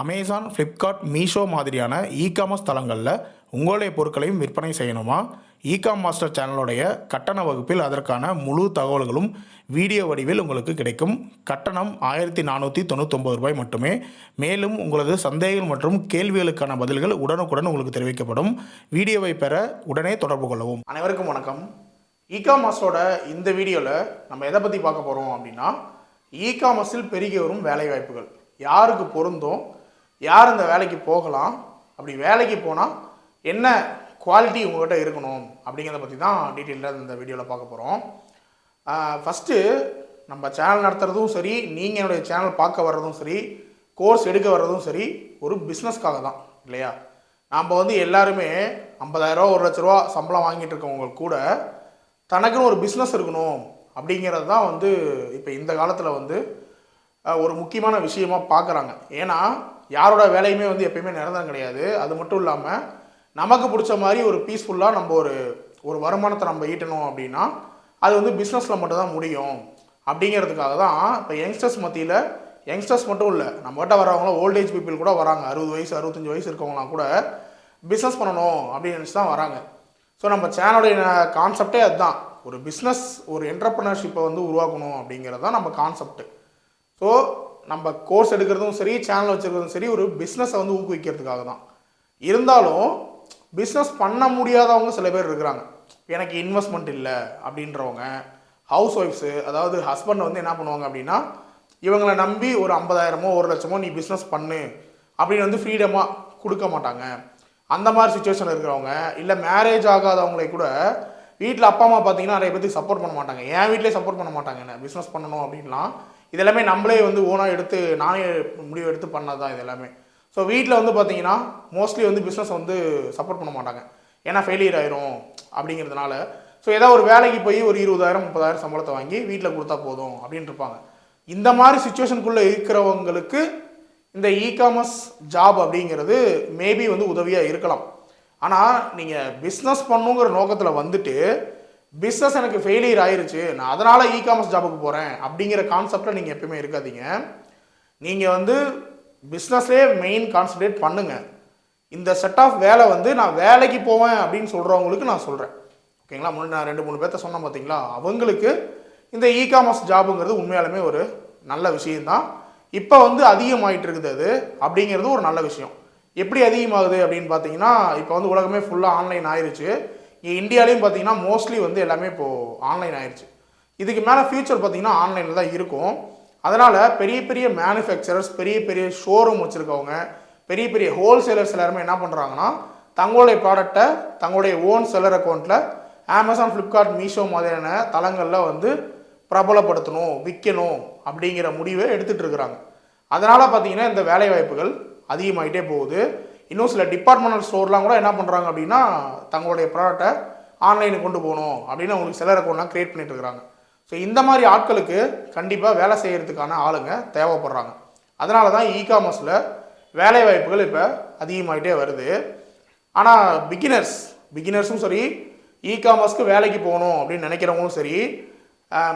Amazon, Flipkart, Meesho மாதிரியான e-commerce தளங்களில் உங்களுடைய பொருட்களையும் விற்பனை செய்யணுமா? இகாம் மாஸ்டர் சேனலுடைய கட்டண வகுப்பில் அதற்கான முழு தகவல்களும் வீடியோ வடிவில் உங்களுக்கு கிடைக்கும். கட்டணம் ரூ. 1499 மட்டுமே. மேலும் உங்களது சந்தேகங்கள் மற்றும் கேள்விகளுக்கான பதில்கள் உடனுக்குடன் உங்களுக்கு தெரிவிக்கப்படும். வீடியோவை பெற உடனே தொடர்பு கொள்ளவும். அனைவருக்கும் வணக்கம். இகாம் மாஸ்டரோட இந்த வீடியோவில் நம்ம எதை பற்றி பார்க்க போகிறோம் அப்படின்னா, இகாமர்ஸில் பெருகி வரும் வேலைவாய்ப்புகள் யாருக்கு பொருந்தும், யார் இந்த வேலைக்கு போகலாம், அப்படி வேலைக்கு போனால் என்ன குவாலிட்டி உங்கள்கிட்ட இருக்கணும் அப்படிங்கிறத பற்றி தான் டீட்டெயிலாக இந்த வீடியோவில் பார்க்க போகிறோம். ஃபஸ்ட்டு நம்ம சேனல் நடத்துகிறதும் சரி, நீங்கள் என்னுடைய சேனல் பார்க்க வர்றதும் சரி, கோர்ஸ் எடுக்க வர்றதும் சரி, ஒரு பிஸ்னஸ்க்காக தான் இல்லையா? நாம் எல்லாருமே 50,000 1,00,000 சம்பளம் வாங்கிட்டு இருக்கவங்க கூட தனக்குன்னு ஒரு பிஸ்னஸ் இருக்கணும் அப்படிங்கிறது தான் இப்போ இந்த காலத்தில் ஒரு முக்கியமான விஷயமாக பார்க்குறாங்க. ஏன்னா யாரோட வேலையுமே எப்பயுமே நிரந்தரம் கிடையாது. அது மட்டும் இல்லாமல் நமக்கு பிடிச்ச மாதிரி ஒரு பீஸ்ஃபுல்லாக நம்ம ஒரு வருமானத்தை நம்ம ஈட்டணும் அப்படின்னா அது பிஸ்னஸில் மட்டும்தான் முடியும். அப்படிங்கிறதுக்காக தான் இப்போ யங்ஸ்டர்ஸ் மத்தியில், யங்ஸ்டர்ஸ் மட்டும் இல்லை, நம்மகிட்ட வரவங்களும் ஓல்டேஜ் பீப்புள் கூட வராங்க. 60 வயசு 65 வயசு இருக்கவங்களாம் கூட பிஸ்னஸ் பண்ணணும் அப்படின்னு நினச்சி தான் வராங்க. ஸோ நம்ம சேனலுடைய கான்செப்டே அதுதான், ஒரு பிஸ்னஸ், ஒரு என்டர்ப்ரனர்ஷிப்பை உருவாக்கணும் அப்படிங்கிறது தான் நம்ம கான்செப்ட்டு. ஸோ நம்ம கோர்ஸ் எடுக்கிறதும் சரி, சேனல் வச்சுருக்கிறதும் சரி, ஒரு பிஸ்னஸை ஊக்குவிக்கிறதுக்காக தான். இருந்தாலும் பிஸ்னஸ் பண்ண முடியாதவங்க சில பேர் இருக்கிறாங்க. எனக்கு இன்வெஸ்ட்மெண்ட் இல்லை அப்படின்றவங்க, ஹவுஸ் ஒய்ஃப்ஸு, அதாவது ஹஸ்பண்ட் என்ன பண்ணுவாங்க அப்படின்னா, இவங்களை நம்பி ஒரு 50,000 1,00,000 நீ பிஸ்னஸ் பண்ணு அப்படின்னு ஃப்ரீடமாக கொடுக்க மாட்டாங்க. அந்த மாதிரி சுச்சுவேஷன் இருக்கிறவங்க, இல்லை மேரேஜ் ஆகாதவங்களை கூட வீட்டில் அப்பா அம்மா பார்த்தீங்கன்னா நிறைய பேருக்கு சப்போர்ட் பண்ண மாட்டாங்க. என் வீட்டிலே சப்போர்ட் பண்ண மாட்டாங்க என்ன பிஸ்னஸ் பண்ணணும் அப்படின்லாம். இதெல்லாமே நம்மளே ஓனாக எடுத்து, நானே முடிவு எடுத்து பண்ணது தான் இது எல்லாமே. ஸோ வீட்டில் பார்த்தீங்கன்னா மோஸ்ட்லி பிஸ்னஸ் சப்போர்ட் பண்ண மாட்டாங்க. ஏன்னா ஃபெயிலியர் ஆயிரும் அப்படிங்கிறதுனால. ஸோ ஏதாவது ஒரு வேலைக்கு போய் ஒரு 20,000 30,000 சம்பளத்தை வாங்கி வீட்டில் கொடுத்தா போதும் அப்படின்னு இருப்பாங்க. இந்த மாதிரி சுச்சுவேஷனுக்குள்ளே இருக்கிறவங்களுக்கு இந்த இகாமர்ஸ் ஜாப் அப்படிங்கிறது மேபி உதவியாக இருக்கலாம். ஆனால் நீங்கள் பிஸ்னஸ் பண்ணுங்கிற நோக்கத்தில் பிஸ்னஸ் எனக்கு ஃபெயிலியர் ஆயிருச்சு, நான் அதனால் இகாமர்ஸ் ஜாபுக்கு போகிறேன் அப்படிங்கிற கான்செப்டில் நீங்கள் எப்பயுமே இருக்காதீங்க. நீங்கள் பிஸ்னஸ்லேயே மெயின் கான்சன்ட்ரேட் பண்ணுங்கள். இந்த செட் ஆஃப் வேலை நான் வேலைக்கு போவேன் அப்படின்னு சொல்கிறவங்களுக்கு நான் சொல்கிறேன், ஓகேங்களா? முன்னாடி நான் 2-3 பேர்த்த சொன்னேன் பார்த்தீங்களா, அவங்களுக்கு இந்த இகாமர்ஸ் ஜாபுங்கிறது உண்மையாலுமே ஒரு நல்ல விஷயம்தான். இப்போ அதிகமாகிட்டு இருக்குது அது அப்படிங்கிறது ஒரு நல்ல விஷயம். எப்படி அதிகமாகுது அப்படின்னு பார்த்தீங்கன்னா, இப்போ உலகமே ஃபுல்லாக ஆன்லைன் ஆயிடுச்சு. இந்தியாலையும் பார்த்தீங்கன்னா மோஸ்ட்லி எல்லாமே இப்போது ஆன்லைன் ஆயிடுச்சு. இதுக்கு மேலே ஃபியூச்சர் பார்த்தீங்கன்னா ஆன்லைனில் தான் இருக்கும். அதனால் பெரிய பெரிய மேனுஃபேக்சரர்ஸ், பெரிய பெரிய ஷோரூம் வச்சுருக்கவங்க, பெரிய பெரிய ஹோல்சேலர்ஸ் எல்லாருமே என்ன பண்ணுறாங்கன்னா, தங்களுடைய ப்ராடக்டை தங்களுடைய ஓன் செல்லர் அக்கௌண்ட்டில் அமேசான், ஃப்ளிப்கார்ட், மீஷோ மாதிரியான தளங்களில் பிரபலப்படுத்தணும், விற்கணும் அப்படிங்கிற முடிவை எடுத்துகிட்டு இருக்கிறாங்க. அதனால் பார்த்தீங்கன்னா இந்த வேலைவாய்ப்புகள் அதிகமாகிட்டே போகுது. இன்னும் சில டிபார்ட்மெண்டல் ஸ்டோர்லாம் கூட என்ன பண்ணுறாங்க அப்படின்னா, தங்களுடைய ப்ராடக்டை ஆன்லைனுக்கு கொண்டு போகணும் அப்படின்னு அவங்களுக்கு செல்லர் அக்கௌண்ட்லாம் க்ரியேட் பண்ணிட்டு இருக்கிறாங்க. ஸோ இந்த மாதிரி ஆட்களுக்கு கண்டிப்பாக வேலை செய்கிறதுக்கான ஆளுங்க தேவைப்படுறாங்க. அதனால தான் இகாமர்ஸில் வேலைவாய்ப்புகள் இப்போ அதிகமாகிட்டே வருது. ஆனால் பிகினர்ஸும் சரி, இகாமர்ஸ்க்கு வேலைக்கு போகணும் அப்படின்னு நினைக்கிறவங்களும் சரி,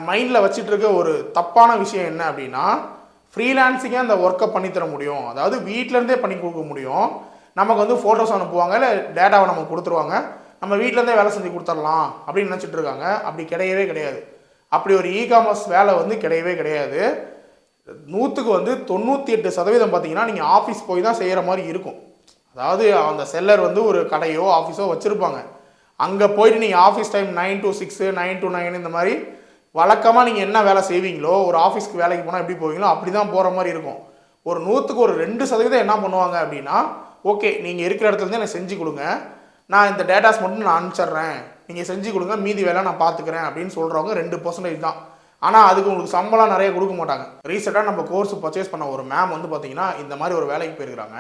மைண்டில் வச்சுட்டு இருக்க ஒரு தப்பான விஷயம் என்ன அப்படின்னா, ஃப்ரீலான்ஸிங்காக அந்த ஒர்க்கை பண்ணித்தர முடியும், அதாவது வீட்டிலேருந்தே பண்ணி கொடுக்க முடியும். நமக்கு ஃபோட்டோஸ் அனுப்புவாங்க, இல்லை டேட்டாவை நமக்கு கொடுத்துருவாங்க, நம்ம வீட்டிலேருந்தே வேலை செஞ்சு கொடுத்துடலாம் அப்படின்னு நினச்சிட்டு இருக்காங்க. அப்படி கிடையவே கிடையாது. அப்படி ஒரு இகாமர்ஸ் வேலை கிடையவே கிடையாது. 100க்கு 98% பார்த்தீங்கன்னா நீங்கள் ஆஃபீஸ் போய் தான் செய்கிற மாதிரி இருக்கும். அதாவது அந்த செல்லர் ஒரு கடையோ ஆஃபீஸோ வச்சுருப்பாங்க. அங்கே போயிட்டு நீங்கள் ஆஃபீஸ் டைம் 9 to 6, 9 to 9 இந்த மாதிரி வழக்கமாக நீங்கள் என்ன வேலை செய்வீங்களோ, ஒரு ஆஃபீஸ்க்கு வேலைக்கு போனால் எப்படி போவீங்களோ அப்படி தான் போகிற மாதிரி இருக்கும். ஒரு 100க்கு 2% என்ன பண்ணுவாங்க அப்படின்னா, ஓகே நீங்கள் இருக்கிற இடத்துலேருந்து எனக்கு செஞ்சு கொடுங்க, நான் இந்த டேட்டாஸ் மட்டும் நான் அனுப்பிச்சிட்றேன், நீங்கள் செஞ்சு கொடுங்க, மீதி வேலை நான் பார்த்துக்கிறேன் அப்படின்னு சொல்கிறவங்க 2% தான். ஆனால் அதுக்கு உங்களுக்கு சம்பளம் நிறைய கொடுக்க மாட்டாங்க. ரீசெண்டாக நம்ம கோர்ஸ் பர்ச்சேஸ் பண்ண ஒரு மேம் பார்த்தீங்கன்னா இந்த மாதிரி ஒரு வேலைக்கு போயிருக்கிறாங்க.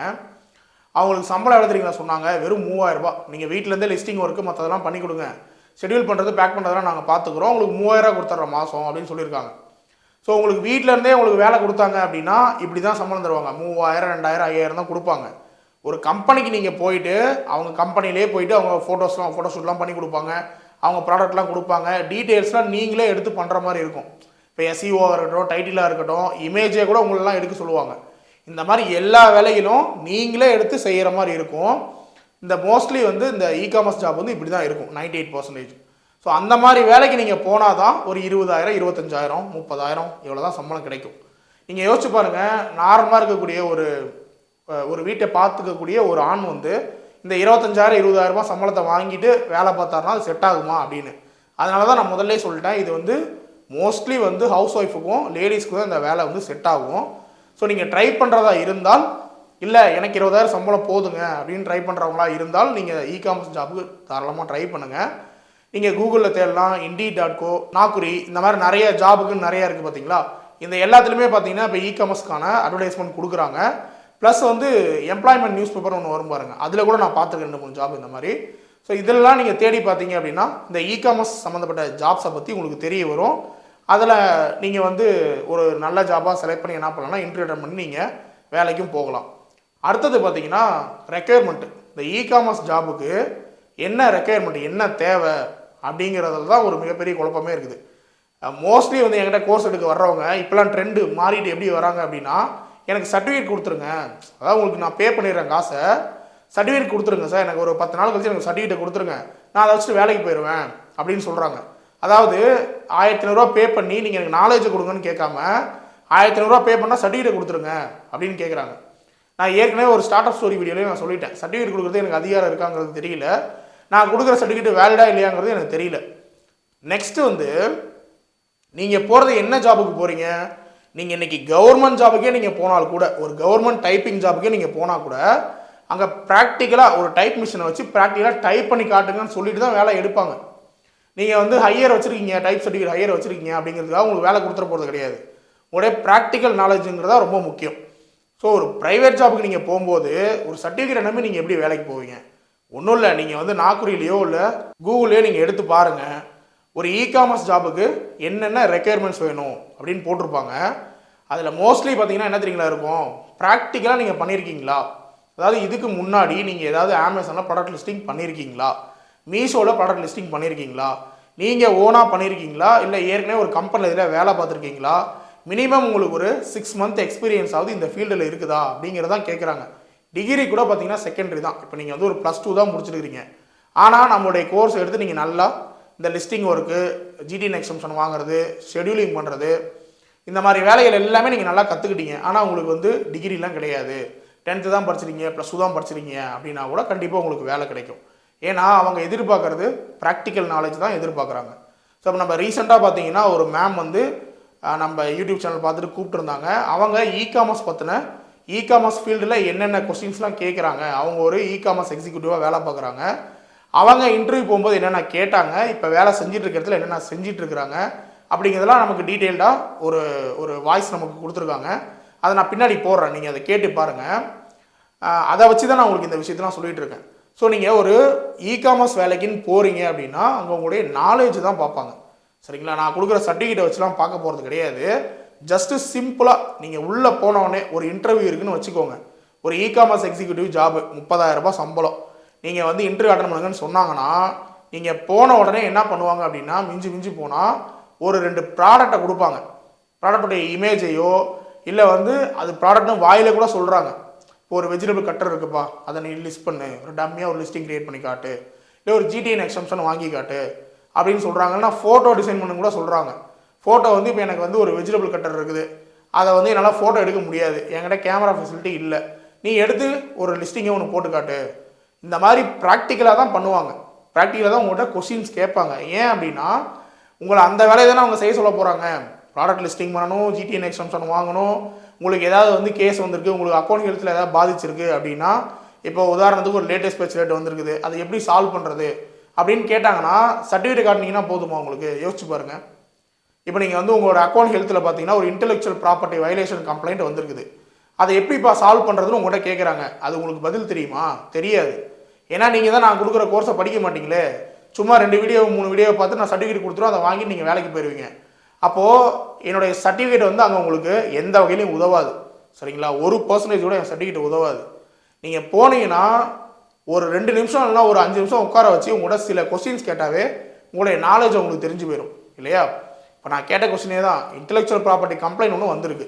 அவங்களுக்கு சம்பளம் எவ்வளோ தெரியுங்களா சொன்னாங்க? வெறும் 3,000 ரூபாய். நீங்கள் வீட்டிலேருந்தே லிஸ்டிங் ஒர்க்கு மற்றதெல்லாம் பண்ணி கொடுங்க, ஷெட்யூல் பண்ணுறது, பேக் பண்ணுறதெல்லாம் நாங்கள் பார்த்துக்குறோம், உங்களுக்கு 3,000 கொடுத்துட்றோம் மாதம் அப்படின்னு சொல்லியிருக்காங்க. ஸோ உங்களுக்கு வீட்டிலேருந்தே உங்களுக்கு வேலை கொடுத்தாங்க அப்படின்னா இப்படி தான் சம்பளம் தருவாங்க. 3,000 2,000 5,000 தான் கொடுப்பாங்க. ஒரு கம்பெனிக்கு நீங்கள் போயிட்டு அவங்க கம்பெனிலே போயிட்டு அவங்க ஃபோட்டோஷூட்லாம் பண்ணி கொடுப்பாங்க, அவங்க ப்ராடக்ட்லாம் கொடுப்பாங்க, டீட்டெயில்ஸ்லாம் நீங்களே எடுத்து பண்ணுற மாதிரி இருக்கும். இப்போ எஸ்இஓவாக இருக்கட்டும், டைட்டிலாக இருக்கட்டும், இமேஜே கூட உங்களெலாம் எடுக்க சொல்லுவாங்க. இந்த மாதிரி எல்லா வேலைகளும் நீங்களே எடுத்து செய்கிற மாதிரி இருக்கும். இந்த மோஸ்ட்லி வந்து இந்த இகாமர்ஸ் ஜாப் வந்து இப்படி தான் இருக்கும் 98%. ஸோ அந்த மாதிரி வேலைக்கு நீங்கள் போனால் தான் ஒரு 20,000 25,000 30,000 இவ்வளோ தான் சம்பளம் கிடைக்கும். நீங்கள் யோசிச்சு பாருங்கள், நார்மலாக இருக்கக்கூடிய ஒரு வீட்டை பார்த்துக்கக்கூடிய ஒரு ஆண் வந்து இந்த 25,000 20,000 சம்பளத்தை வாங்கிட்டு வேலை பார்த்தாருன்னா அது செட் ஆகுமா அப்படின்னு. அதனால தான் நான் முதல்ல சொல்லிட்டேன், இது வந்து மோஸ்ட்லி வந்து ஹவுஸ் ஒய்ஃபுக்கும் லேடிஸ்க்கு தான் இந்த வேலை வந்து செட் ஆகும். ஸோ நீங்கள் ட்ரை பண்ணுறதா இருந்தால், இல்லை எனக்கு 20,000 சம்பளம் போதுங்க அப்படின்னு ட்ரை பண்ணுறவங்களா இருந்தால் நீங்கள் இகாமர்ஸ் ஜாபுக்கு தாராளமாக ட்ரை பண்ணுங்கள். நீங்கள் கூகுளில் தேடலாம், Indeed.co, நாக்குரி, இந்த மாதிரி நிறைய ஜாபுக்குன்னு நிறையா இருக்குது பார்த்தீங்களா. இந்த எல்லாத்துலேயுமே பார்த்தீங்கன்னா இப்போ இகாமர்ஸ்க்கான அட்வர்டைஸ்மெண்ட் கொடுக்குறாங்க. ப்ளஸ் வந்து எம்ப்ளாய்மெண்ட் நியூஸ் பேப்பர் ஒன்று வரும் பாருங்கள், அதில் கூட நான் பார்த்துருக்கேன் 2-3 ஜாப் இந்த மாதிரி. ஸோ இதெல்லாம் நீங்கள் தேடி பார்த்தீங்க அப்படின்னா இந்த இகாமர்ஸ் சம்மந்தப்பட்ட ஜாப்ஸை பற்றி உங்களுக்கு தெரிய வரும். அதில் நீங்கள் வந்து ஒரு நல்ல ஜாபாக செலக்ட் பண்ணி என்ன பண்ணலாம்னா இன்டர்வியூ அட்டெண்ட் பண்ணி நீங்கள் வேலைக்கும் போகலாம். அடுத்தது பார்த்தீங்கன்னா ரெக்யர்மெண்ட்டு. இந்த இகாமர்ஸ் ஜாபுக்கு என்ன ரெக்யர்மெண்ட், என்ன தேவை அப்படிங்கிறதுல தான் ஒரு மிகப்பெரிய குழப்பமே இருக்குது. மோஸ்ட்லி வந்து என்கிட்ட கோர்ஸ் எடுக்க வர்றவங்க இப்போலாம் ட்ரெண்டு மாறிட்டு எப்படி வராங்க அப்படின்னா, எனக்கு சர்டிஃபிகேட் கொடுத்துருங்க, அதாவது உங்களுக்கு நான் பே பண்ணிடுறேன் காசை, சர்டிஃபிகேட் கொடுத்துருங்க சார், எனக்கு ஒரு 10 நாள் கழிச்சு எனக்கு சர்டிஃபிகேட் கொடுத்துருங்க, நான் அதை வச்சுட்டு வேலைக்கு போயிடுவேன் அப்படின்னு சொல்கிறாங்க. அதாவது 1,500 பே பண்ணி நீங்கள் எனக்கு நாலேஜ் கொடுங்கன்னு கேட்காம 1,500 பே பண்ணால் சர்டிஃபிகேட் கொடுத்துருங்க அப்படின்னு கேட்குறாங்க. நான் ஏற்கனவே ஒரு ஸ்டார்ட் அப் ஸ்டோரி வீடியோலேயே நான் சொல்லிட்டேன், சர்டிஃபிகேட் கொடுக்குறது எனக்கு அதிகாரம் இருக்காங்கிறது தெரியல, நான் கொடுக்குற சர்டிஃபிகேட் வேலிடா இல்லையாங்கிறது எனக்கு தெரியல. நெக்ஸ்ட்டு வந்து நீங்கள் போகிறது என்ன ஜாபுக்கு போகிறீங்க, நீங்கள் இன்றைக்கி கவர்மெண்ட் ஜாபுக்கே நீங்கள் போனால் கூட, ஒரு கவர்மெண்ட் டைப்பிங் ஜாபுக்கே நீங்கள் போனால் கூட அங்கே ப்ராக்டிக்கலாக ஒரு டைப் மிஷினை வச்சு ப்ராக்டிக்கலாக டைப் பண்ணி காட்டுங்கன்னு சொல்லிட்டு தான் வேலை எடுப்பாங்க. நீங்கள் வந்து ஹையர் வச்சுருக்கீங்க, டைப் சர்டிஃபிகேட் ஹையர் வச்சுருக்கீங்க அப்படிங்கிறதுக்காக உங்களுக்கு வேலை கொடுத்துட போகிறது கிடையாது. உங்களுடைய ப்ராக்டிக்கல் நாலேஜுங்கிறதா ரொம்ப முக்கியம். ஸோ ஒரு ப்ரைவேட் ஜாபுக்கு நீங்கள் போகும்போது ஒரு சர்டிஃபிகேட் நம்பி நீங்கள் எப்படி வேலைக்கு போவீங்க? ஒன்றும் இல்லை, நீங்கள் வந்து நாக்குரிலையோ இல்லை கூகுள்லேயோ நீங்கள் எடுத்து பாருங்கள், ஒரு இகாமர்ஸ் ஜாபுக்கு என்னென்ன ரெக்யர்மெண்ட்ஸ் வேணும் அப்படின்னு போட்டிருப்பாங்க. அதில் மோஸ்ட்லி பார்த்தீங்கன்னா என்ன தெரியுங்களா இருக்கும், ப்ராக்டிக்கலாக நீங்கள் பண்ணியிருக்கீங்களா, அதாவது இதுக்கு முன்னாடி நீங்கள் ஏதாவது அமேசானில் ப்ராடக்ட் லிஸ்டிங் பண்ணியிருக்கீங்களா, மீஷோவில் ப்ராடக்ட் லிஸ்டிங் பண்ணியிருக்கீங்களா, நீங்கள் ஓனாக பண்ணியிருக்கீங்களா, இல்லை ஏற்கனவே ஒரு கம்பெனியில் இதில் வேலை பார்த்துருக்கீங்களா, மினிமம் உங்களுக்கு ஒரு 6 மந்த் எக்ஸ்பீரியன்ஸ் ஆகுது இந்த ஃபீல்டில் இருக்குதா அப்படிங்கிறதான் கேட்குறாங்க. டிகிரி கூட பார்த்தீங்கன்னா செகண்டரி தான். இப்போ நீங்கள் வந்து ஒரு +2 தான் முடிச்சிருக்கிறீங்க, ஆனால் நம்மளுடைய கோர்ஸ் எடுத்து நீங்கள் நல்லா இந்த லிஸ்டிங் ஒர்க்கு, ஜிடி எக்ஸம்ஷன் வாங்குறது, ஷெடியூலிங் பண்ணுறது, இந்த மாதிரி வேலைகள் எல்லாமே நீங்கள் நல்லா கற்றுக்கிட்டீங்க, ஆனால் உங்களுக்கு வந்து டிகிரிலாம் கிடையாது, 10th தான் படிச்சிருக்கீங்க, +2 தான் படிச்சிருக்கீங்க அப்படின்னா கூட கண்டிப்பாக உங்களுக்கு வேலை கிடைக்கும். ஏன்னா அவங்க எதிர்பார்க்கறது ப்ராக்டிக்கல் நாலேஜ் தான் எதிர்பார்க்குறாங்க. ஸோ இப்போ நம்ம ரீசெண்டாக பார்த்தீங்கன்னா ஒரு மேம் வந்து நம்ம யூடியூப் சேனல் பார்த்துட்டு கூப்பிட்டுருந்தாங்க. அவங்க இகாமர்ஸ் பற்றின இகாமர்ஸ் ஃபீல்டில் என்னென்ன கொஸ்டின்ஸ்லாம் கேட்குறாங்க, அவங்க ஒரு இகாமர்ஸ் எக்ஸிக்யூட்டிவாக வேலை பார்க்குறாங்க, அவங்க இன்டர்வியூ போகும்போது என்னென்ன கேட்டாங்க, இப்போ வேலை செஞ்சுட்டு இருக்கிறதுல என்னென்ன செஞ்சிட்டு இருக்கிறாங்க அப்படிங்கிறதெல்லாம் நமக்கு டீட்டெயில்டாக ஒரு வாய்ஸ் நமக்கு கொடுத்துருக்காங்க. அதை நான் பின்னாடி போடுறேன், நீங்கள் அதை கேட்டு பாருங்கள். அதை வச்சு தான் நான் உங்களுக்கு இந்த விஷயத்தெல்லாம் சொல்லிகிட்டு இருக்கேன். ஸோ நீங்கள் ஒரு இகாமர்ஸ் வேலைக்குன்னு போகிறீங்க அப்படின்னா அங்கே உங்களுடைய நாலேஜ் தான் பார்ப்பாங்க, சரிங்களா. நான் கொடுக்குற சர்டிஃபிகேட்டை வச்சுலாம் பார்க்க போகிறது கிடையாது. ஜஸ்ட்டு சிம்பிளாக நீங்கள் உள்ளே போனவுடனே ஒரு இன்டர்வியூ இருக்குன்னு வச்சுக்கோங்க, ஒரு இகாமர்ஸ் எக்ஸிக்யூட்டிவ் ஜாபு 30,000 சம்பளம், நீங்கள் வந்து இன்டர்வியூ அட்டன் பண்ணுங்கன்னு சொன்னாங்கன்னா நீங்கள் போன உடனே என்ன பண்ணுவாங்க அப்படின்னா மிஞ்சி போனால் ஒரு 2 ப்ராடக்டை கொடுப்பாங்க. ப்ராடக்டுடைய இமேஜையோ இல்லை வந்து அது ப்ராடக்ட்னு வாயில கூட சொல்கிறாங்க. இப்போ ஒரு வெஜிடபிள் கட்டர் இருக்குப்பா, அதை நீ லிஸ்ட் பண்ணு, ஒரு டம்மியாக ஒரு லிஸ்டிங் க்ரியேட் பண்ணி காட்டு, இல்லை ஒரு ஜிடிஎன் எக்ஸம்ஷன் வாங்கி காட்டு அப்படின்னு சொல்கிறாங்கன்னா ஃபோட்டோ டிசைன் பண்ண கூட சொல்கிறாங்க. ஃபோட்டோ வந்து இப்போ எனக்கு வந்து ஒரு வெஜிடபிள் கட்டர் இருக்குது, அதை வந்து என்னால் ஃபோட்டோ எடுக்க முடியாது, என்கிட்ட கேமரா ஃபெசிலிட்டி இல்லை, நீ எடுத்து ஒரு லிஸ்டிங்கை ஒன்று போட்டு காட்டு. இந்த மாதிரி ப்ராக்டிக்கலாக தான் பண்ணுவாங்க, ப்ராக்டிக்கலாக தான் உங்கள்கிட்ட கொஸ்டின்ஸ் கேட்பாங்க. ஏன் அப்படின்னா உங்களை அந்த வேலையை தானே அவங்க செய்ய சொல்ல போகிறாங்க. ப்ராடக்ட் லிஸ்டிங் பண்ணணும், ஜிடிஎன் எக்ஸம்ஷன் வாங்கணும், உங்களுக்கு ஏதாவது வந்து கேஸ் வந்திருக்கு, உங்களுக்கு அக்கௌண்ட் ஹெல்த்தில் ஏதாவது பாதிச்சிருக்கு அப்படின்னா, இப்போ உதாரணத்துக்கு ஒரு லேட்டஸ்ட் பேட்ச் ரேட் வந்திருக்குது, அதை எப்படி சால்வ் பண்ணுறது அப்படின்னு கேட்டாங்கன்னா சர்டிஃபிகேட் காட்டினீங்கன்னா போதுமா உங்களுக்கு? யோசிச்சு பாருங்கள். இப்போ நீங்கள் வந்து உங்களோட அக்கௌண்ட் ஹெல்த்தில் பார்த்தீங்கன்னா ஒரு இன்டெலெக்சுவல் ப்ராப்பர்ட்டி வயலேஷன் கம்ப்ளைண்ட் வந்திருக்குது, அதை எப்படிப்பா சால்வ் பண்ணுறதுன்னு உங்கள்கிட்ட கேட்குறாங்க. அது உங்களுக்கு பதில் தெரியுமா? தெரியாது. ஏன்னா நீங்கள் தான் நான் கொடுக்குற கோர்ஸை படிக்க மாட்டீங்களே, சும்மா 2 வீடியோ 3 வீடியோ பார்த்து நான் சர்டிஃபிகேட் கொடுத்துருவோம், அதை வாங்கி நீங்கள் வேலைக்கு போயிடுவீங்க. அப்போது என்னுடைய சர்டிஃபிகேட் வந்து அங்கே உங்களுக்கு எந்த வகையிலையும் உதவாது, சரிங்களா. 1% கூட என் சர்டிஃபிகேட் உதவாது. நீங்கள் போனீங்கன்னா ஒரு 2 நிமிஷம் இல்லைனா ஒரு 5 நிமிஷம் உட்கார வச்சு உங்களோட சில கொஸ்டின்ஸ் கேட்டாவே உங்களுடைய நாலேஜ் உங்களுக்கு தெரிஞ்சு போயிடும் இல்லையா. இப்போ நான் கேட்ட கொஸ்டினே தான், இன்டெலெக்சுவல் ப்ராப்பர்ட்டி கம்ப்ளைண்ட் ஒன்று வந்திருக்கு,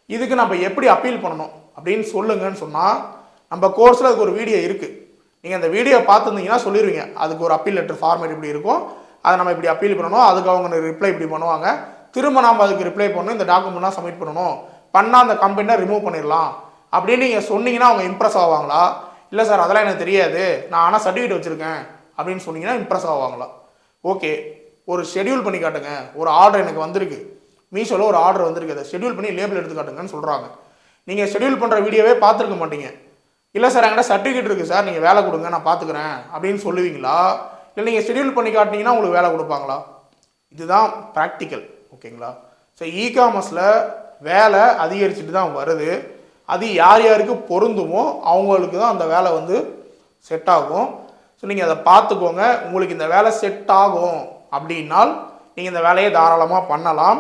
இதுக்கு நம்ம எப்படி அப்பீல் பண்ணணும் அப்படின்னு சொல்லுங்கன்னு சொன்னால் நம்ம கோர்ஸில் அதுக்கு ஒரு வீடியோ இருக்குது. நீங்கள் அந்த வீடியோ பார்த்துருந்தீங்கன்னா சொல்லிடுவீங்க அதுக்கு ஒரு அப்பீல் லெட்டர் ஃபார்மேட் இப்படி இருக்கும், அதை நம்ம இப்படி அப்பீல் பண்ணணும், அதுக்கு அவங்க ரிப்ளை இப்படி பண்ணுவாங்க, திரும்ப நாம் அதுக்கு ரிப்ளை பண்ணணும், இந்த டாக்குமெண்ட்லாம் சப்மிட் பண்ணணும், பண்ணால் அந்த கம்பெனியை ரிமூவ் பண்ணிடலாம் அப்படின்னு நீங்கள் சொன்னீங்கன்னா அவங்க இம்ப்ரெஸ் ஆவாங்களா? இல்லை சார் அதெல்லாம் எனக்கு தெரியாது, நான் ஆனால் சர்டிஃபிகேட் வச்சுருக்கேன் அப்படின்னு சொன்னீங்கன்னா இம்ப்ரெஸ் ஆவாங்களா? ஓகே, ஒரு ஷெடியூல் பண்ணி காட்டுங்க, ஒரு ஆர்டர் எனக்கு வந்திருக்கு, மீஷோவில் ஒரு ஆர்டர் வந்திருக்கு, அதை ஷெடியூல் பண்ணி லேபிள் எடுத்து காட்டுங்கன்னு சொல்கிறாங்க. நீங்கள் ஷெடியூல் பண்ணுற வீடியோவே பார்த்துருக்க மாட்டீங்க. இல்லை சார் என்கிட்ட சர்டிஃபிகேட் இருக்குது சார், நீங்கள் வேலை கொடுங்க நான் பார்த்துக்கிறேன் அப்படின்னு சொல்லுவீங்களா? இல்லை நீங்கள் ஷெடியூல் பண்ணி காட்டினீங்கன்னா உங்களுக்கு வேலை கொடுப்பாங்களா? இதுதான் ப்ராக்டிக்கல். ஓகேங்களா? ஸோ இகாமர்ஸில் வேலை அதிகரிச்சுட்டு தான் வருது. அது யார் யாருக்கு பொருந்துமோ அவங்களுக்கு தான் அந்த வேலை வந்து செட் ஆகும். ஸோ நீங்கள் அதை பார்த்துக்கோங்க. உங்களுக்கு இந்த வேலை செட் ஆகும் அப்படின்னால் நீங்கள் இந்த வேலையை தாராளமாக பண்ணலாம்.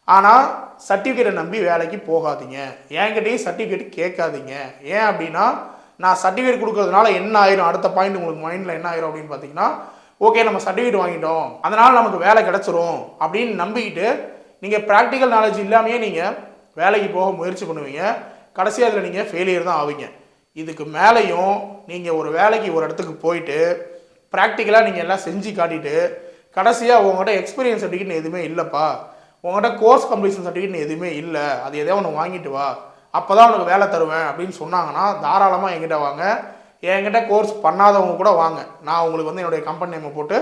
ஆனால் சர்டிஃபிகேட்டை நம்பி வேலைக்கு போகாதீங்க, என்கிட்டையும் சர்டிஃபிகேட் கேட்காதீங்க. ஏன் அப்படின்னா நான் சர்டிஃபிகேட் கொடுக்கறதுனால என்ன ஆயிரும், அடுத்த பாயிண்ட் உங்களுக்கு மைண்டில் என்ன ஆயிரும் அப்படின்னு பார்த்தீங்கன்னா, ஓகே நம்ம சர்டிஃபிகேட் வாங்கிட்டோம் அதனால் நமக்கு வேலை கிடச்சிரும் அப்படின்னு நம்பிக்கிட்டு நீங்கள் ப்ராக்டிக்கல் நாலேஜ் இல்லாமையே நீங்கள் வேலைக்கு போக முயற்சி பண்ணுவீங்க. கடைசியாக அதில் நீங்கள் ஃபெயிலியர் தான் ஆவீங்க. இதுக்கு மேலேயும் நீங்கள் ஒரு வேலைக்கு ஒரு இடத்துக்கு போயிட்டு ப்ராக்டிக்கலாக நீங்கள் எல்லாம் செஞ்சு காட்டிட்டு கடைசியாக உங்கள்கிட்ட எக்ஸ்பீரியன்ஸ் சர்டிஃபிகேட் எதுவுமே இல்லைப்பா, உங்கள்கிட்ட கோர்ஸ் கம்ப்ளீஷன் சர்டிஃபிகேட் எதுவுமே இல்லை, அது எதையோ ஒன்று வாங்கிட்டு வா அப்போ தான் உனக்கு வேலை தருவேன் அப்படின்னு சொன்னாங்கன்னா தாராளமாக என்கிட்ட வாங்க. என்கிட்ட கோர்ஸ் பண்ணாதவங்க கூட வாங்க, நான் உங்களுக்கு வந்து என்னுடைய கம்பெனி நேமை போட்டு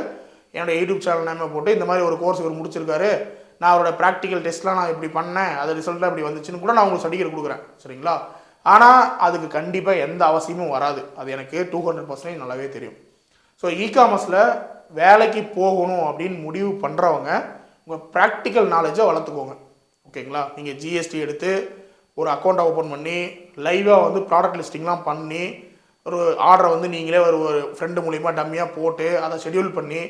என்னுடைய யூடியூப் சேனல் நேமை போட்டு இந்த மாதிரி ஒரு கோர்ஸ் இவர் முடிச்சிருக்காரு, நான் அவரோட ப்ராக்டிக்கல் டெஸ்ட்லாம் நான் இப்படி பண்ணேன், அது ரிசல்ட்டாக இப்படி வந்துச்சுன்னு கூட நான் உங்களுக்கு சர்டிஃபிகேட் கொடுக்குறேன். சரிங்களா? ஆனால் அதுக்கு கண்டிப்பாக எந்த அவசியமும் வராது. அது எனக்கு 200% நல்லாவே தெரியும். ஸோ இகாமர்ஸில் வேலைக்கு போகணும் அப்படின்னு முடிவு பண்ணுறவங்க உங்கள் ப்ராக்டிக்கல் நாலேஜை வளர்த்துக்கோங்க. ஓகேங்களா? நீங்கள் ஜிஎஸ்டி எடுத்து ஒரு அக்கௌண்ட்டை ஓப்பன் பண்ணி லைவாக வந்து ப்ராடக்ட் லிஸ்டிங்லாம் பண்ணி ஒரு ஆர்டரை வந்து நீங்களே ஒரு ஃப்ரெண்டு மூலிமா டம்மியாக போட்டு அதை ஷெடியூல் பண்ணி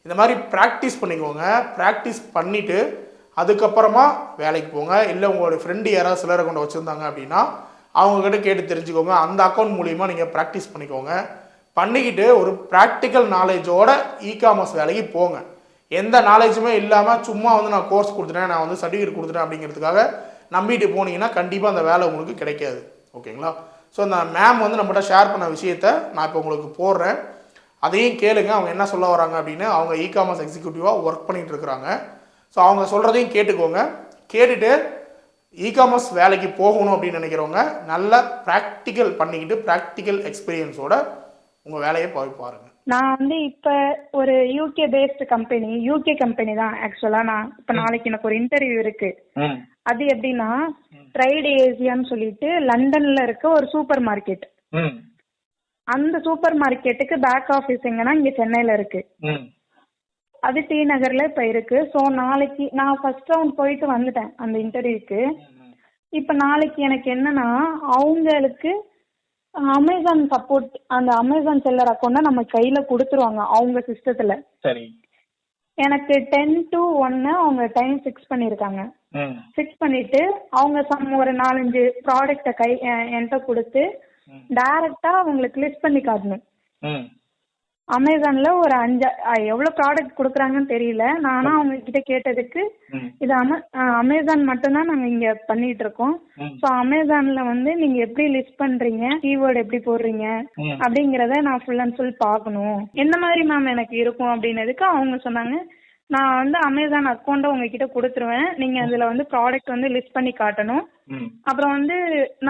இந்த மாதிரி ப்ராக்டிஸ் பண்ணிக்கோங்க. ப்ராக்டிஸ் பண்ணிவிட்டு அதுக்கப்புறமா வேலைக்கு போங்க. இல்லை உங்களுடைய ஃப்ரெண்டு யாராவது சிலர் அக்கௌண்ட் வச்சுருந்தாங்க அப்படின்னா அவங்கக்கிட்ட கேட்டு தெரிஞ்சுக்கோங்க. அந்த அக்கௌண்ட் மூலிமா நீங்கள் ப்ராக்டிஸ் பண்ணிக்கோங்க. பண்ணிக்கிட்டு ஒரு ப்ராக்டிக்கல் நாலேஜோட இகாமர்ஸ் வேலைக்கு போங்க. எந்த நாலேஜுமே இல்லாமல் சும்மா வந்து நான் கோர்ஸ் கொடுத்துட்டேன், நான் வந்து சர்டிஃபிகேட் கொடுத்துட்டேன் அப்படிங்கிறதுக்காக நம்பிட்டு போனீங்கன்னா கண்டிப்பாக அந்த வேலை உங்களுக்கு கிடைக்காது. ஓகேங்களா? ஸோ அந்த மேம் வந்து நம்மகிட்ட ஷேர் பண்ண விஷயத்த நான் இப்போ உங்களுக்கு போடுறேன், அதையும் கேளுங்க. அவங்க என்ன சொல்ல வராங்க அப்படின்னு. அவங்க இகாமர்ஸ் எக்ஸிக்யூட்டிவாக ஒர்க் பண்ணிகிட்டு இருக்கிறாங்க. ஸோ அவங்க சொல்கிறதையும் கேட்டுக்கோங்க. கேட்டுட்டு இகாமர்ஸ் வேலைக்கு போகணும் அப்படின்னு நினைக்கிறவங்க நல்லா ப்ராக்டிக்கல் பண்ணிக்கிட்டு ப்ராக்டிக்கல் எக்ஸ்பீரியன்ஸோட உங்கள் வேலையை போய் பாருங்கள். நான் வந்து இப்போ ஒரு UK based company, UK company தான் ஆக்சுவலாக. நான் இப்போ நாளைக்கு எனக்கு ஒரு இன்டர்வியூ இருக்கு. அது எப்படின்னா ட்ரைட் ஏசியான்னு சொல்லிட்டு லண்டன்ல இருக்க ஒரு சூப்பர் மார்க்கெட். அந்த சூப்பர் மார்க்கெட்டுக்கு பேக் ஆஃபீஸ் எங்கன்னா இங்க சென்னையில இருக்கு. அது டி நகர்ல இப்ப இருக்கு. ஸோ நாளைக்கு நான் ஃபர்ஸ்ட் ரவுண்ட் போயிட்டு வந்துட்டேன் அந்த இன்டர்வியூக்கு. இப்ப நாளைக்கு எனக்கு என்னன்னா அவங்களுக்கு அமேசான் சப்போர்ட், அந்த அமேசான் செல்லர் அக்கௌண்ட்டை நம்ம கையில கொடுத்துருவாங்க அவங்க சிஸ்டத்துல. சரி. எனக்கு 10 to 1 அவங்க டைம் ஃபிக்ஸ் பண்ணிருக்காங்க. ஃபிக்ஸ் பண்ணிட்டு அவங்க ஒரு 4-5 ப்ராடக்ட என்கிட்ட கொடுத்து டைரக்டா அவங்களுக்கு லிஸ்ட் பண்ணி காட்டணும். அமேசான்ல ஒரு 5 எவ்வளவு ப்ராடக்ட் கொடுக்குறாங்கன்னு தெரியல. நானா அவங்க கிட்ட கேட்டதுக்கு இது அமேசான் மட்டும்தான் நாங்க இங்க பண்ணிட்டு இருக்கோம். ஸோ அமேசான்ல வந்து நீங்க எப்படி லிஸ்ட் பண்றீங்க, கீவேர்டு எப்படி போடுறீங்க அப்படிங்கறத நான் ஃபுல் அண்ட் ஃபுல் பார்க்கணும். எந்த மாதிரி மேம் எனக்கு இருக்கும் அப்படின்னதுக்கு அவங்க சொன்னாங்க, நான் வந்து அமேசான் அக்கௌண்ட்டை உங்ககிட்ட கொடுத்துருவேன், நீங்க அதுல வந்து ப்ராடக்ட் வந்து லிஸ்ட் பண்ணி காட்டணும். அப்புறம் வந்து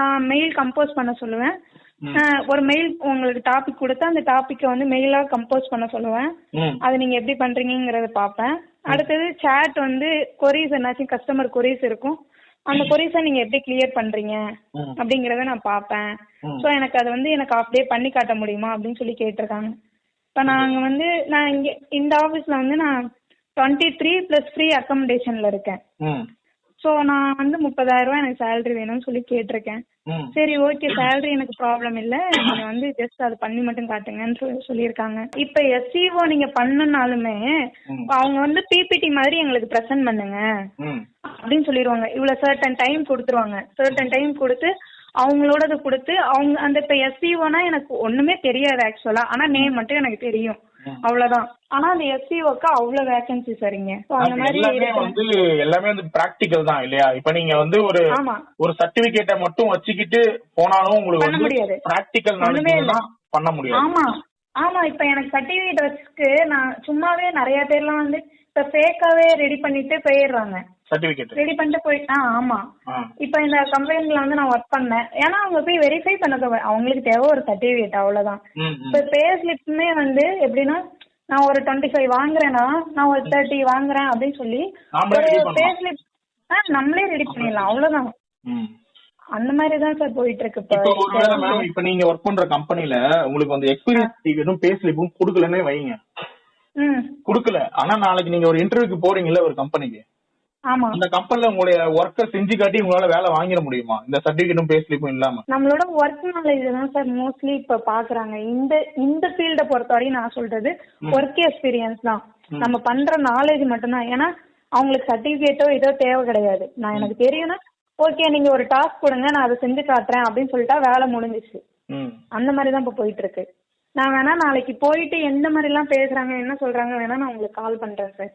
நான் மெயில் கம்போஸ் பண்ண சொல்லுவேன். ஒரு மெயில் உங்களுக்கு டாபிக் கொடுத்து அந்த டாபிக்கை வந்து மெயிலா கம்போஸ் பண்ண சொல்லுவேன். அது நீங்க எப்படி பண்றீங்கிறத பார்ப்பேன். அடுத்தது சாட் வந்து கொரீஸ், என்னாச்சும் கஸ்டமர் கொரீஸ் இருக்கும், அந்த கொரீஸை நீங்க எப்படி கிளியர் பண்றீங்க அப்படிங்கறத நான் பார்ப்பேன். ஸோ எனக்கு அது வந்து எனக்கு அப்படியே பண்ணி காட்ட முடியுமா அப்படின்னு சொல்லி கேட்டிருக்காங்க. இப்போ நாங்க வந்து நான் இங்க இந்த ஆஃபீஸ்ல வந்து நான் 23 + ஃப்ரீ அக்கமடேஷன்ல இருக்கேன். ஸோ நான் வந்து 30,000 எனக்கு சேலரி வேணும்னு சொல்லி கேட்டிருக்கேன். சரி ஓகே, சேலரி எனக்கு ப்ராப்ளம் இல்லை, நீங்க வந்து ஜஸ்ட் அதை பண்ணி மட்டும் காட்டுங்கன்னு சொல்லியிருக்காங்க. இப்ப எஸ்சிஓ நீங்க பண்ணனாலுமே அவங்க வந்து பிபிடி மாதிரி எங்களுக்கு ப்ரெசென்ட் பண்ணுங்க அப்படின்னு சொல்லிடுவாங்க. இவ்வளவு சர்டன் டைம் கொடுத்துருவாங்க. சர்டன் டைம் கொடுத்து அவங்களோடது கொடுத்து அவங்க அந்த இப்ப எஸ்சிஓனா எனக்கு ஒண்ணுமே தெரியாது ஆக்சுவலா, ஆனா நேம் மட்டும் எனக்கு தெரியும். அவ்வளவுதான். ஆனா அந்த எஸ்சிஓக்கு அவ்வளவு வேகன்சி சரிங்க. அந்த மாதிரி எல்லாமே வந்து பிராக்டிகல் தான் இல்லையா? இப்ப நீங்க வந்து ஒரு சர்டிபிகேட்டை மட்டும் வச்சுக்கிட்டு போனாலும் உங்களுக்கு பண்ண முடியாது. பிராக்டிகல் பண்ண முடியாது. ஆமா இப்ப எனக்கு சர்டிபிகேட் வச்சுக்கு நான் சும்மாவே நிறைய பேர்லாம் வந்து இப்ப ஃபேக்காவே ரெடி பண்ணிட்டு போயிடுறாங்க. சர்டிபிகேட் ரெடி பண்ணிட்டு ஆமா. இப்ப இந்த கம்பெனில வந்து நான் ஒர்க் பண்ணேன். ஏன்னா அவங்க போய் வெரிஃபை பண்ண அவங்களுக்கு தேவை ஒரு சர்டிபிகேட், அவ்வளவுதான். இப்ப பே ஸ்லிப்புமே வந்து எப்படின்னா நான் ஒரு 25 வாங்குறேன்னா நான் ஒரு 30 வாங்குறேன் அப்படின்னு சொல்லி ஒரு பே ஸ்லிப் நம்மளே ரெடி பண்ணிடலாம், அவ்வளவுதான். அந்த மாதிரி தான் சார் போயிட்டு இருக்கு. இப்ப நீங்க ஒர்க் பண்ற கம்பெனில உங்களுக்கு வந்து எக்ஸ்பீரியன்ஸ் பே ஸ்லிப்பும் குடுக்கலன்னே வைங்க, குடுக்கல. ஆனா நாளைக்கு நீங்க ஒரு இன்டர்வியூக்கு போறீங்கல்ல ஒரு கம்பெனிக்கு, அந்த கம்பெனில உங்களுடைய ஒர்க்க செஞ்சு காட்டி உங்களால வேலை வாங்கிட முடியுமா இந்த சர்டிபிகேட்டும் பே ஸ்லிப்பும் இல்லாம? நம்மளோட ஒர்க் நாலேஜ் தான் சார் மோஸ்ட்லி இப்ப பாக்குறாங்க. இந்த ஃபீல்ட பொறுத்தவரையும் நான் சொல்றது ஒர்க் எக்ஸ்பீரியன்ஸ் தான். நம்ம பண்ற நாலேஜ் மட்டும்தான். ஏன்னா அவங்களுக்கு சர்டிபிகேட்டோ ஏதோ தேவை கிடையாது. நான் எனக்கு தெரியும்னா ஓகே நீங்க ஒரு டாஸ்க் கொடுங்க நான் அதை செஞ்சு காட்டுறேன் அப்படின்னு சொல்லிட்டா வேலை முடிஞ்சிச்சு. அந்த மாதிரிதான் இப்ப போயிட்டு இருக்கு. நான் வேணா நாளைக்கு போயிட்டு எந்த மாதிரி எல்லாம் பேசுறாங்க என்ன சொல்றாங்க வேணா நான் உங்களுக்கு கால் பண்றேன் சார்.